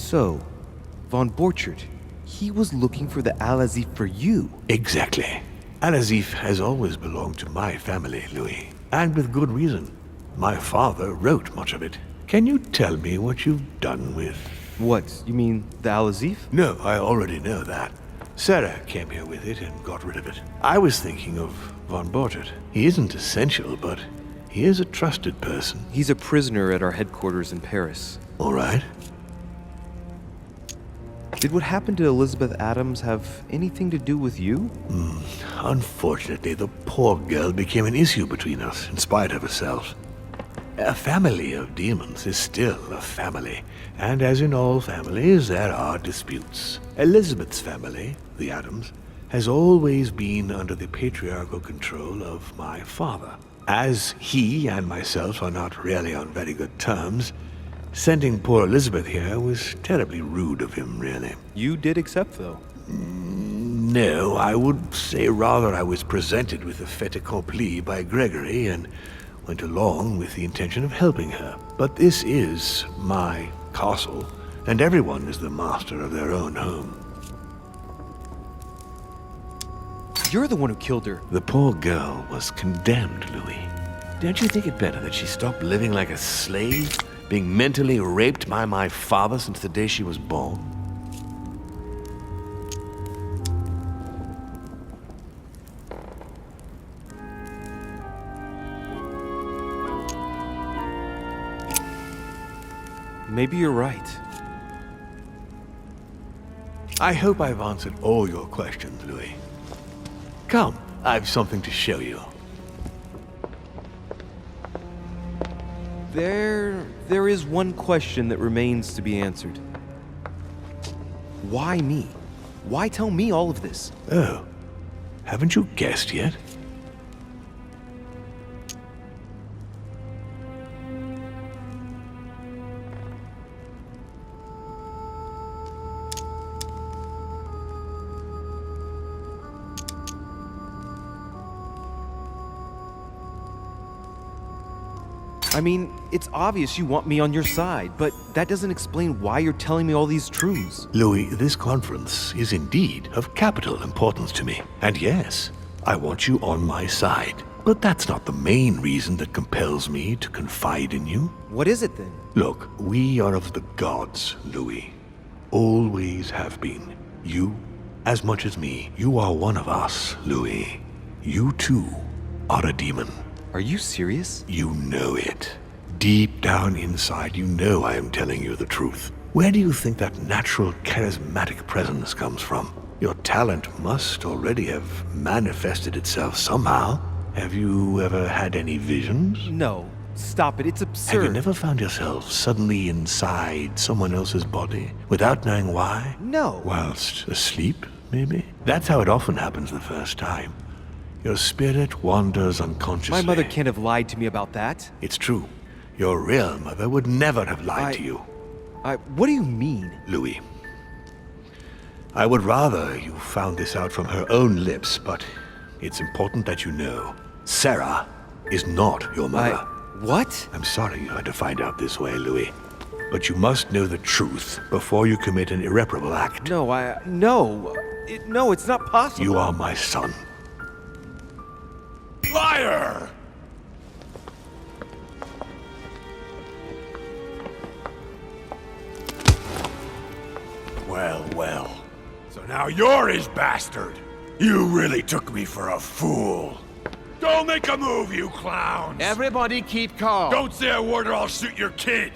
So, Von Borchert, he was looking for the Al-Azif for you. Exactly. Al-Azif has always belonged to my family, Louis. And with good reason. My father wrote much of it. Can you tell me what you've done with... What, you mean the Al-Azif? No, I already know that. Sarah came here with it and got rid of it. I was thinking of Von Borchert. He isn't essential, but he is a trusted person. He's a prisoner at our headquarters in Paris. All right. Did what happened to Elizabeth Adams have anything to do with you? Unfortunately, the poor girl became an issue between us, in spite of herself. A family of demons is still a family, and as in all families, there are disputes. Elizabeth's family, the Adams, has always been under the patriarchal control of my father. As he and myself are not really on very good terms, sending poor Elizabeth here was terribly rude of him, really. You did accept, though. No, I would say rather I was presented with a fait accompli by Gregory and went along with the intention of helping her. But this is my castle, and everyone is the master of their own home. You're the one who killed her. The poor girl was condemned, Louis. Don't you think it better that she stopped living like a slave, being mentally raped by my father since the day she was born? Maybe you're right. I hope I've answered all your questions, Louis. Come, I've something to show you. There is one question that remains to be answered. Why me? Why tell me all of this? Oh, haven't you guessed yet? I mean, it's obvious you want me on your side, but that doesn't explain why you're telling me all these truths. Louis, this conference is indeed of capital importance to me. And yes, I want you on my side. But that's not the main reason that compels me to confide in you. What is it then? Look, we are of the gods, Louis. Always have been. You, as much as me, you are one of us, Louis. You too are a demon. Are you serious? You know it. Deep down inside, you know I am telling you the truth. Where do you think that natural, charismatic presence comes from? Your talent must already have manifested itself somehow. Have you ever had any visions? No. Stop it. It's absurd. Have you never found yourself suddenly inside someone else's body, without knowing why? No. Whilst asleep, maybe? That's how it often happens the first time. Your spirit wanders unconsciously. My mother can't have lied to me about that. It's true. Your real mother would never have lied to you. What do you mean? Louis, I would rather you found this out from her own lips, but it's important that you know. Sarah is not your mother. What? I'm sorry you had to find out this way, Louis. But you must know the truth before you commit an irreparable act. No, no, it's not possible. You are my son. Liar! Well, well. So now you're his bastard. You really took me for a fool. Don't make a move, you clowns! Everybody keep calm. Don't say a word or I'll shoot your kid!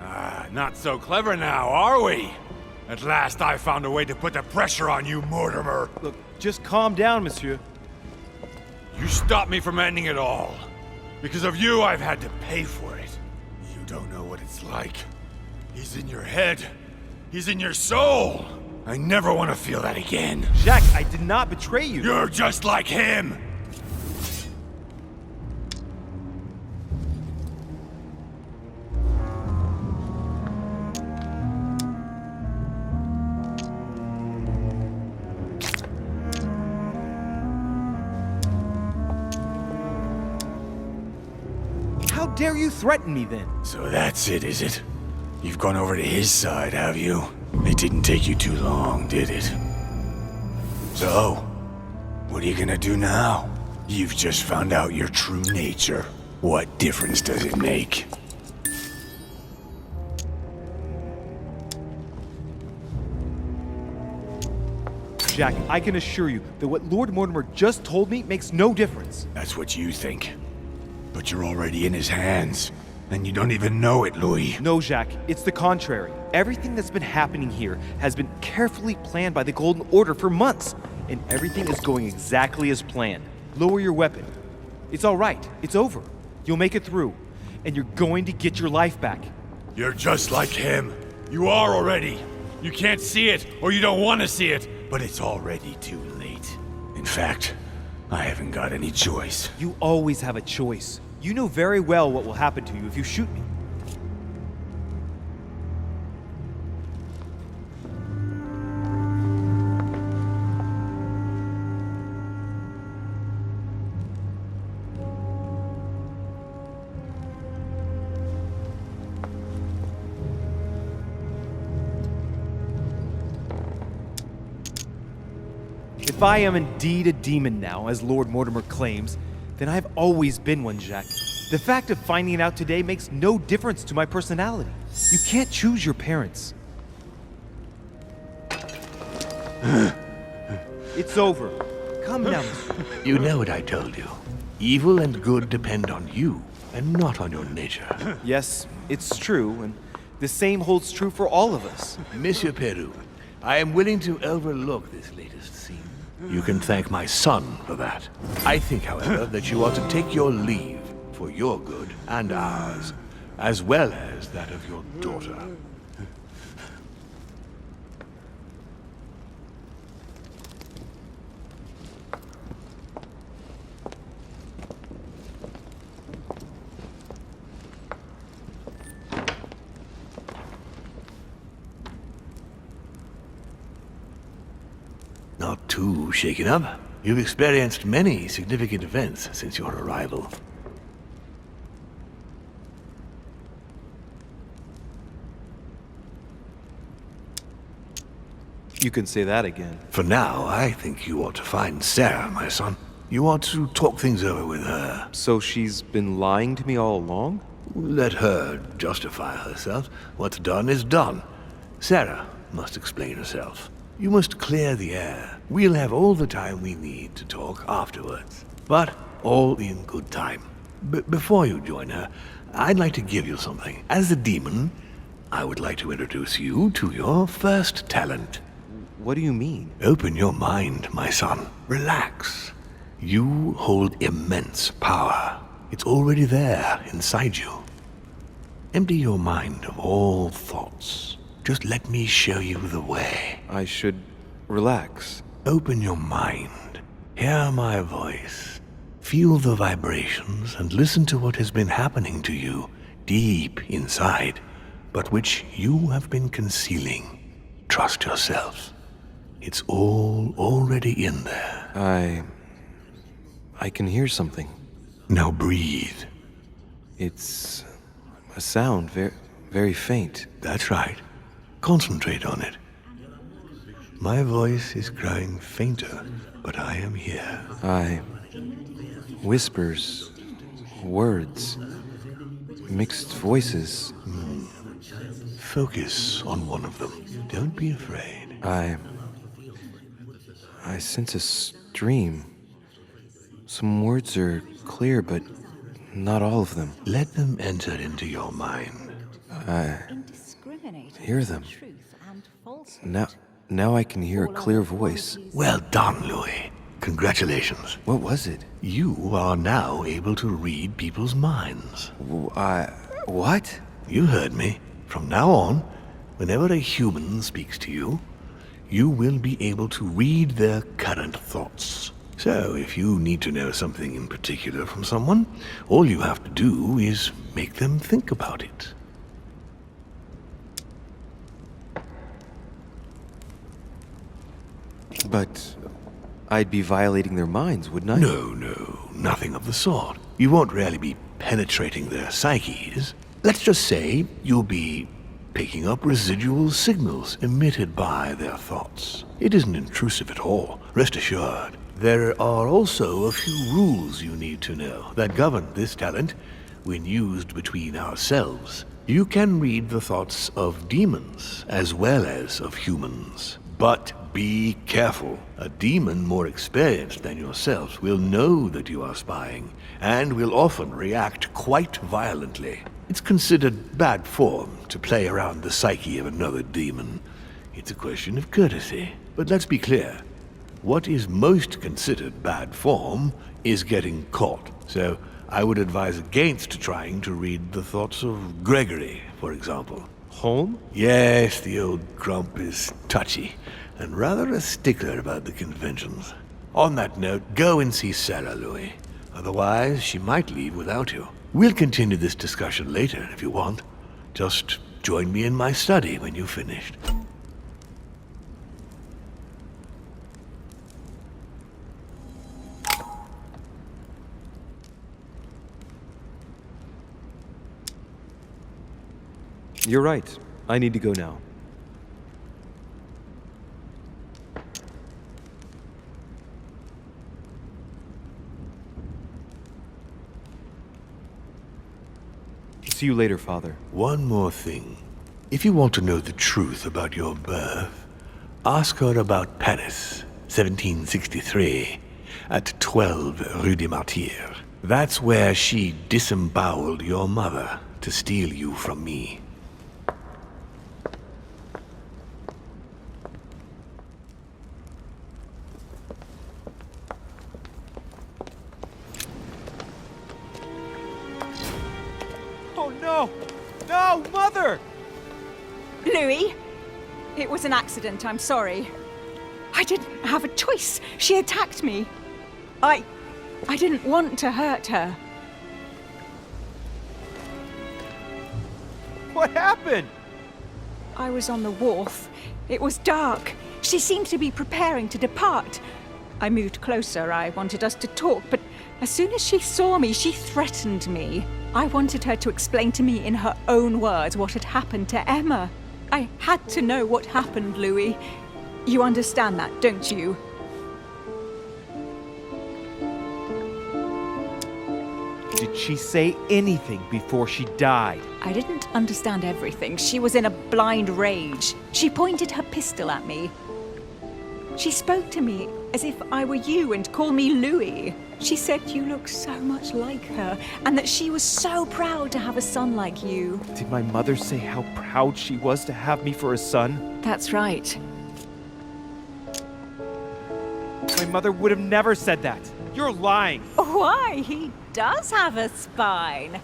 Ah, not so clever now, are we? At last I found a way to put the pressure on you, Mortimer. Look, just calm down, monsieur. You stopped me from ending it all. Because of you, I've had to pay for it. You don't know what it's like. He's in your head. He's in your soul. I never want to feel that again. Jacques, I did not betray you. You're just like him. How dare you threaten me then? So that's it, is it? You've gone over to his side, have you? It didn't take you too long, did it? So, what are you gonna do now? You've just found out your true nature. What difference does it make? Jack, I can assure you that what Lord Mortimer just told me makes no difference. That's what you think. But you're already in his hands. And you don't even know it, Louis. No, Jack, it's the contrary. Everything that's been happening here has been carefully planned by the Golden Order for months, and everything is going exactly as planned. Lower your weapon. It's all right. It's over. You'll make it through, and you're going to get your life back. You're just like him. You are already. You can't see it, or you don't want to see it, but it's already too late. In fact, I haven't got any choice. You always have a choice. You know very well what will happen to you if you shoot me. If I am indeed a demon now, as Lord Mortimer claims, then I've always been one, Jack. The fact of finding it out today makes no difference to my personality. You can't choose your parents. It's over. Come now, Mr. You know what I told you. Evil and good depend on you, and not on your nature. Yes, it's true, and the same holds true for all of us. Monsieur Peru, I am willing to overlook this latest scene. You can thank my son for that. I think, however, that you ought to take your leave for your good and ours, as well as that of your daughter. Not too shaken up. You've experienced many significant events since your arrival. You can say that again. For now, I think you ought to find Sarah, my son. You ought to talk things over with her. So she's been lying to me all along? Let her justify herself. What's done is done. Sarah must explain herself. You must clear the air. We'll have all the time we need to talk afterwards. But all in good time. Before you join her, I'd like to give you something. As a demon, I would like to introduce you to your first talent. What do you mean? Open your mind, my son. Relax. You hold immense power. It's already there inside you. Empty your mind of all thoughts. Just let me show you the way. I should relax. Open your mind. Hear my voice. Feel the vibrations and listen to what has been happening to you deep inside, but which you have been concealing. Trust yourself. It's all already in there. I can hear something. Now breathe. It's a sound, very faint. That's right. Concentrate on it. My voice is growing fainter, but I am here. Whispers, words, mixed voices. Focus on one of them. Don't be afraid. I sense a stream. Some words are clear, but not all of them. Let them enter into your mind. Hear them. Now I can hear a clear voice. Well done, Louis. Congratulations. What was it? You are now able to read people's minds. What? You heard me. From now on, whenever a human speaks to you, you will be able to read their current thoughts. So, if you need to know something in particular from someone, all you have to do is make them think about it. But I'd be violating their minds, wouldn't I? No, nothing of the sort. You won't really be penetrating their psyches. Let's just say you'll be picking up residual signals emitted by their thoughts. It isn't intrusive at all, rest assured. There are also a few rules you need to know that govern this talent when used between ourselves. You can read the thoughts of demons as well as of humans. But be careful. A demon more experienced than yourself will know that you are spying, and will often react quite violently. It's considered bad form to play around the psyche of another demon. It's a question of courtesy. But let's be clear. What is most considered bad form is getting caught. So I would advise against trying to read the thoughts of Gregory, for example. Home? Yes, the old grump is touchy, and rather a stickler about the conventions. On that note, go and see Sarah, Louis. Otherwise, she might leave without you. We'll continue this discussion later if you want. Just join me in my study when you've finished. You're right. I need to go now. See you later, Father. One more thing. If you want to know the truth about your birth, ask her about Paris, 1763, at 12 Rue des Martyrs. That's where she disemboweled your mother to steal you from me. Oh no! No, Mother! Louis, it was an accident, I'm sorry. I didn't have a choice. She attacked me. I didn't want to hurt her. What happened? I was on the wharf. It was dark. She seemed to be preparing to depart. I moved closer. I wanted us to talk, but as soon as she saw me, she threatened me. I wanted her to explain to me in her own words what had happened to Emma. I had to know what happened, Louis. You understand that, don't you? Did she say anything before she died? I didn't understand everything. She was in a blind rage. She pointed her pistol at me. She spoke to me as if I were you and called me Louis. She said you look so much like her and that she was so proud to have a son like you. Did my mother say how proud she was to have me for a son? That's right. My mother would have never said that. You're lying. Why? He does have a spine.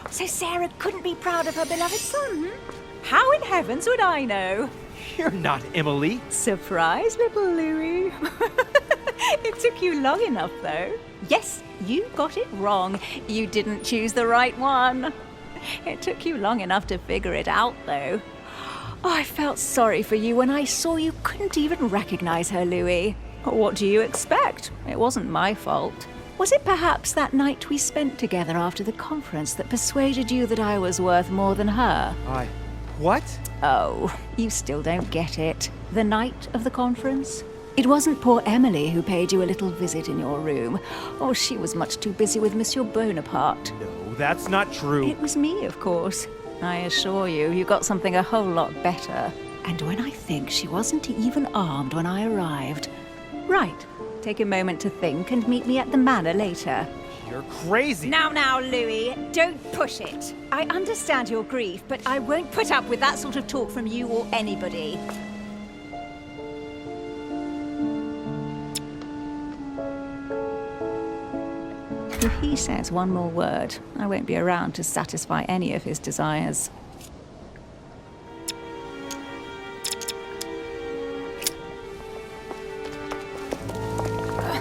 So Sarah couldn't be proud of her beloved son? How in heavens would I know? You're not Emily. Surprise, little Louis. It took you long enough, though. Yes, you got it wrong. You didn't choose the right one. It took you long enough to figure it out, though. Oh, I felt sorry for you when I saw you couldn't even recognize her, Louis. What do you expect? It wasn't my fault. Was it perhaps that night we spent together after the conference that persuaded you that I was worth more than her? What? Oh, you still don't get it. The night of the conference? It wasn't poor Emily who paid you a little visit in your room. Oh, she was much too busy with Monsieur Bonaparte. No, that's not true. It was me, of course. I assure you, you got something a whole lot better. And when I think she wasn't even armed when I arrived. Right, take a moment to think and meet me at the manor later. You're crazy. Now, Louis, don't push it. I understand your grief, but I won't put up with that sort of talk from you or anybody. If he says one more word, I won't be around to satisfy any of his desires.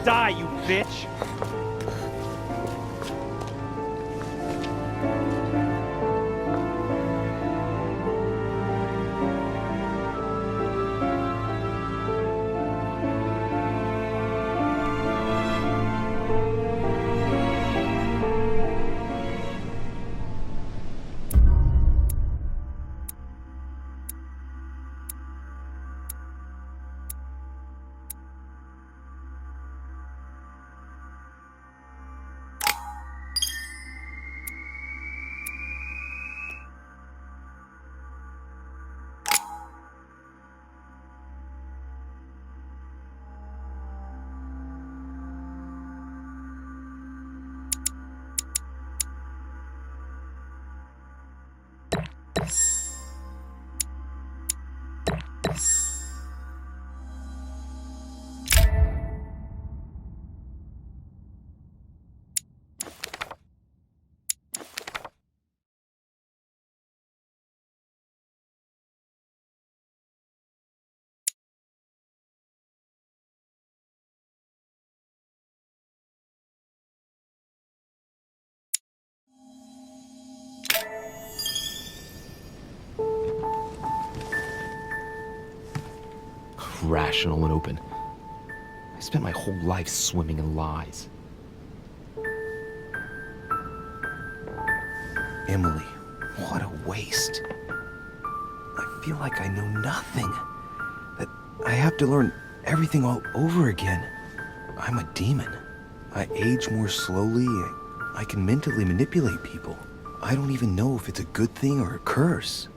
Die, you bitch! rational and open. I spent my whole life swimming in lies. Emily, what a waste. I feel like I know nothing. That I have to learn everything all over again. I'm a demon. I age more slowly. I can mentally manipulate people. I don't even know if it's a good thing or a curse.